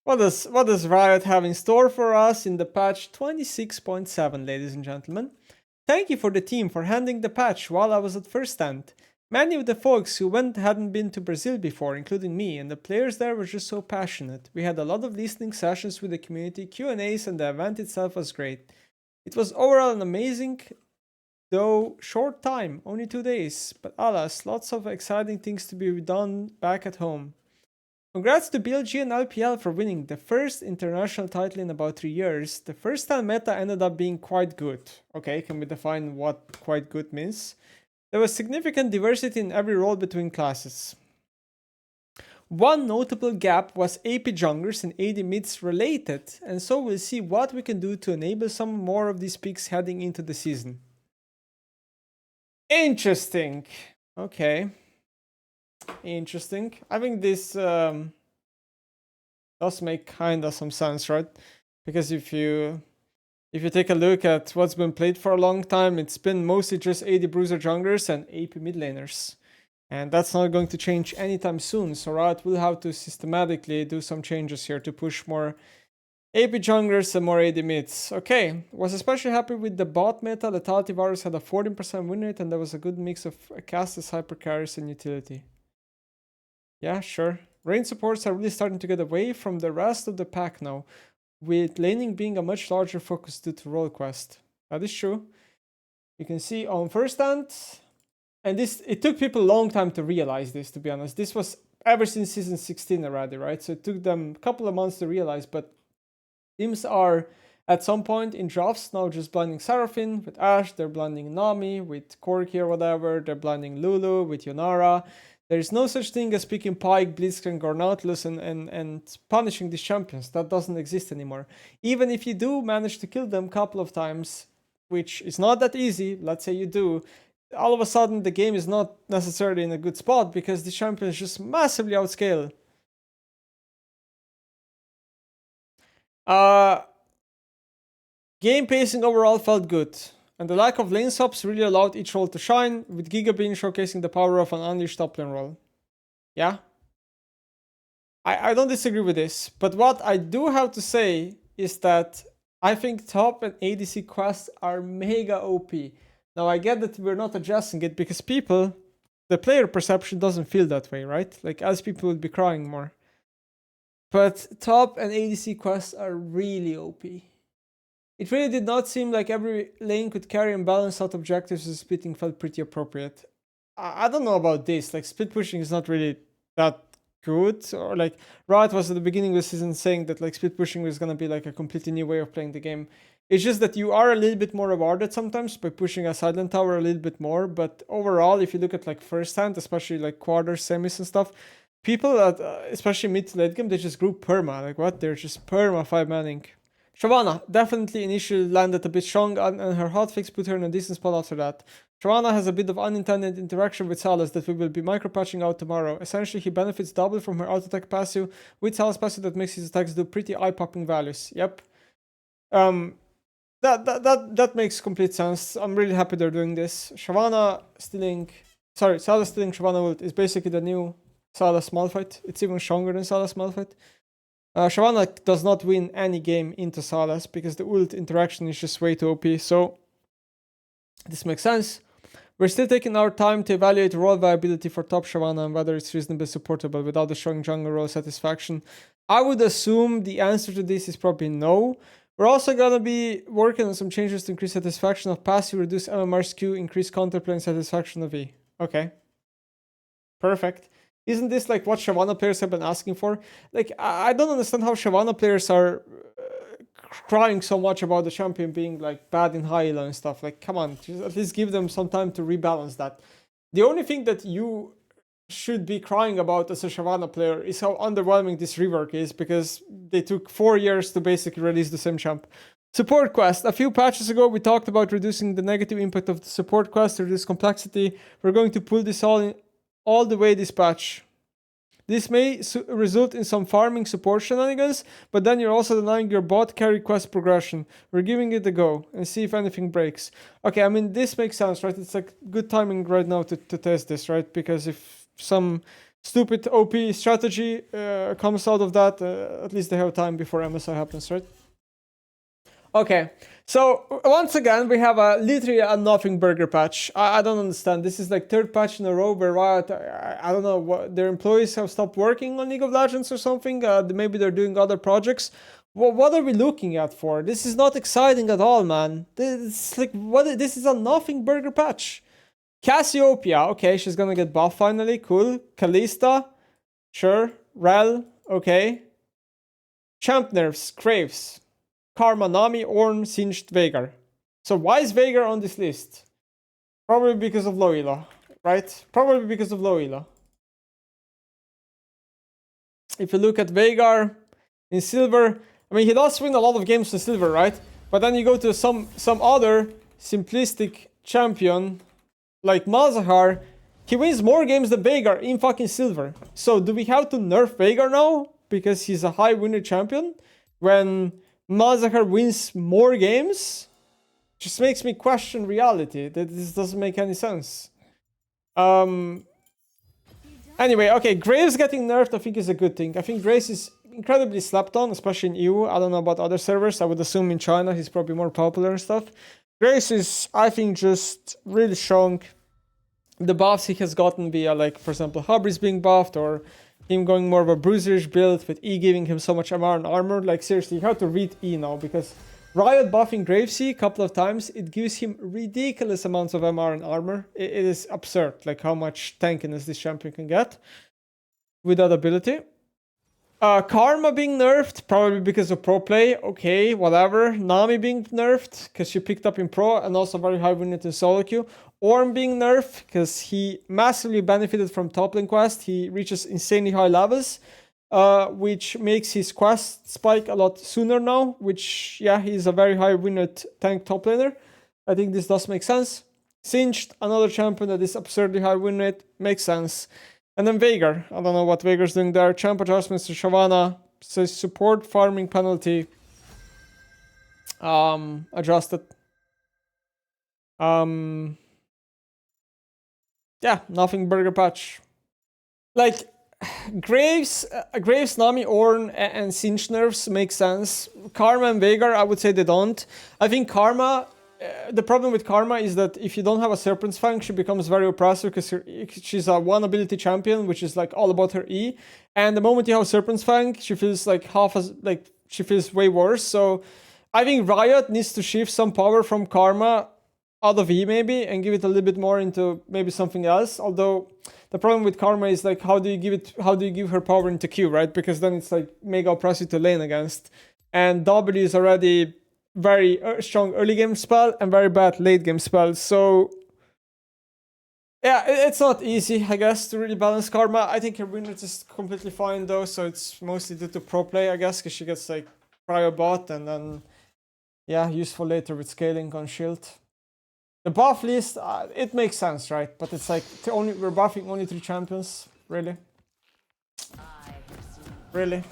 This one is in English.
What does Riot have in store for us in the patch 26.7, ladies and gentlemen? Thank you for the team for handling the patch while I was at first stand. Many of the folks who went hadn't been to Brazil before, including me, and the players there were just so passionate. We had a lot of listening sessions with the community, Q&As, and the event itself was great. It was overall an amazing, though short time, only 2 days, but alas, lots of exciting things to be done back at home. Congrats to BLG and LPL for winning the first international title in about 3 years. The first time meta ended up being quite good. Okay, can we define what quite good means? There was significant diversity in every role between classes. One notable gap was AP junglers and AD mids related, and so we'll see what we can do to enable some more of these picks heading into the season. Interesting. Okay. Interesting. I think this does make kinda some sense, right? Because if you take a look at what's been played for a long time, it's been mostly just AD bruiser junglers and AP mid laners. And that's not going to change anytime soon, so Riot will have to systematically do some changes here to push more AP junglers and more AD mids. Okay, was especially happy with the bot meta. Lethality Varus had a 14% win rate and there was a good mix of casters, hyper carries, and utility. Yeah, sure. Range supports are really starting to get away from the rest of the pack now, with laning being a much larger focus due to role quest. That is true. You can see on first stand, and it took people a long time to realize this, to be honest. This was ever since season 16 already, right? So it took them a couple of months to realize, but teams are at some point in drafts now just blinding Seraphine with Ashe, they're blinding Nami with Corki or whatever, they're blinding Lulu with Yonara. There's no such thing as picking Pyke, Blitzcrank, or Nautilus and punishing these champions. That doesn't exist anymore. Even if you do manage to kill them a couple of times, which is not that easy, let's say you do, all of a sudden the game is not necessarily in a good spot because the champions just massively outscale. Game pacing overall felt good, and the lack of lane swaps really allowed each role to shine, with Giga Bean showcasing the power of an unleashed top lane role. Yeah? I don't disagree with this, but what I do have to say is that I think top and ADC quests are mega OP. Now I get that we're not addressing it because people, the player perception doesn't feel that way, right? Like as people would be crying more. But top and ADC quests are really OP. It really did not seem like every lane could carry and balance out objectives, so splitting felt pretty appropriate. I don't know about this, like split pushing is not really that good, or like Riot was at the beginning of the season saying that like split pushing was gonna be like a completely new way of playing the game. It's just that you are a little bit more rewarded sometimes by pushing a silent tower a little bit more, but overall, if you look at like first hand, especially like quarters, semis and stuff, people at, especially mid to late game, they just grew perma. Like what? They're just perma 5-manning. Shyvana definitely initially landed a bit strong, and her hotfix put her in a decent spot after that. Shyvana has a bit of unintended interaction with Sylas that we will be micro-patching out tomorrow. Essentially, he benefits double from her auto-attack passive with Sylas passive that makes his attacks do pretty eye-popping values. Yep. That makes complete sense. I'm really happy they're doing this. Sylas stealing Shyvana ult is basically the new Sylas Malphite. It's even stronger than Sylas Malphite. Shyvana does not win any game into Sylas because the ult interaction is just way too OP, so this makes sense. We're still taking our time to evaluate role viability for top Shyvana and whether it's reasonably supportable without destroying jungle role satisfaction. I would assume the answer to this is probably no. We're also gonna be working on some changes to increase satisfaction of passive, reduce MMR skew, increase counterplay and satisfaction of E. Okay. Perfect. Isn't this like what Shyvana players have been asking for? Like, I don't understand how Shyvana players are crying so much about the champion being like bad in high elo and stuff. Like, come on, just at least give them some time to rebalance that. The only thing that you should be crying about as a Shyvana player is how underwhelming this rework is, because they took 4 years to basically release the same champ. Support quest. A few patches ago, we talked about reducing the negative impact of the support quest to reduce complexity. We're going to pull this all the way this patch. This may result in some farming support shenanigans, but then you're also denying your bot carry quest progression. We're giving it a go and see if anything breaks. Okay, I mean, this makes sense, right? It's like good timing right now to test this, right? Because if some stupid OP strategy comes out of that, at least they have time before MSI happens, right? Okay, so once again, we have literally a nothing burger patch. I don't understand. This is like third patch in a row where Riot, I don't know, what their employees have stopped working on League of Legends or something. Maybe they're doing other projects. What are we looking at for? This is not exciting at all, man. This like this is a nothing burger patch. Cassiopeia, okay, she's gonna get buffed finally. Cool. Kalista, sure. Rel, okay. Champ nerfs, Graves. Karma, Nami, Ornn, Singed, Veigar. So why is Veigar on this list? Probably because of low elo, right? Probably because of low elo. If you look at Veigar in silver, I mean, he does win a lot of games in silver, right? But then you go to some other simplistic champion like Malzahar, he wins more games than Veigar in fucking silver. So do we have to nerf Veigar now because he's a high winner champion when Malzahar wins more games? Just makes me question reality. That this doesn't make any sense. Anyway, okay, Graves getting nerfed I think is a good thing. I think Graves is incredibly slept on, especially in EU. I don't know about other servers. I would assume in China he's probably more popular and stuff. Graves is, I think, just really showing the buffs he has gotten via, like, for example, Hubris being buffed, or him going more of a bruiserish build with E giving him so much MR and armor. Like, seriously, you have to read E now, because Riot buffing Gravesy a couple of times, it gives him ridiculous amounts of MR and armor. It is absurd, like, how much tankiness this champion can get with that ability. Karma being nerfed, probably because of pro play. Okay, whatever. Nami being nerfed, because she picked up in pro, and also very high win rate in solo queue. Ornn being nerfed, because he massively benefited from top lane quest. He reaches insanely high levels, which makes his quest spike a lot sooner now, which, yeah, he's a very high win rate tank top laner. I think this does make sense. Singed, another champion that is absurdly high win rate, makes sense. And then Veigar. I don't know what Veigar's doing there. Champ adjustments to Shyvana. So support farming penalty. Adjusted. Yeah, nothing burger patch. Like, Graves, Nami, Ornn, and Singed nerfs make sense. Karma and Veigar, I would say they don't. I think Karma... the problem with Karma is that if you don't have a Serpent's Fang, she becomes very oppressive because she's a one ability champion, which is like all about her E. And the moment you have Serpent's Fang, she feels like she feels way worse. So I think Riot needs to shift some power from Karma out of E maybe and give it a little bit more into maybe something else. Although the problem with Karma is like, how do you give her power into Q, right? Because then it's like mega oppressive to lane against. And W is already very strong early game spell and very bad late game spell. So yeah, it's not easy, I guess, to really balance Karma. I think her win rate is completely fine though, so it's mostly due to pro play, I guess, because she gets like prior bot and then, yeah, useful later with scaling on shield. The buff list, it makes sense, right? But it's like we're buffing only 3 champions, really? Really?